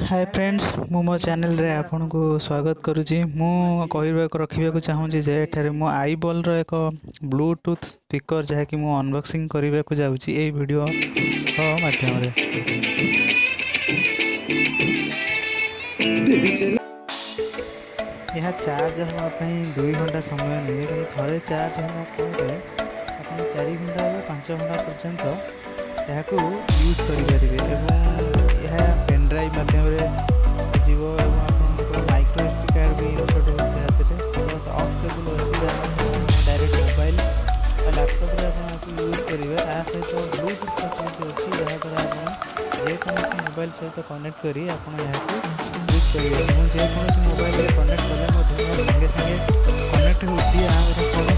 Hi friends मु मो channel रे आपन को स्वागत करुची। मु रखिबा को चाहूँगी जे एठारे मो आईबॉल रो एक ब्लूटूथ स्पीकर जहा कि मु अनबॉक्सिंग करबा को जाउची ए वीडियो माध्यम रे। यह चार्ज होगा 2 घंटा समय नहीं कि थे चार्ज होगा आप 4 घंटा 5 घंटा पर्यंत यहाँ यूज करें। यह पेनड्राइव माध्यम जीव आप माइक्रोएसडी कार्ड भी इनसर्ट होते ऑफ केबल अच्छी डायरेक्ट मोबाइल लैपटॉप आप यूज करेंगे। आ सहित ब्लूटूथ फैसिलिटी अच्छी जहाँद्वारा आप जेकोसी मोबाइल सहित कनेक्ट करी आप यूज करेंगे। जेकोसी मोबाइल कनेक्ट कले संगे संगे कनेक्ट होती कौन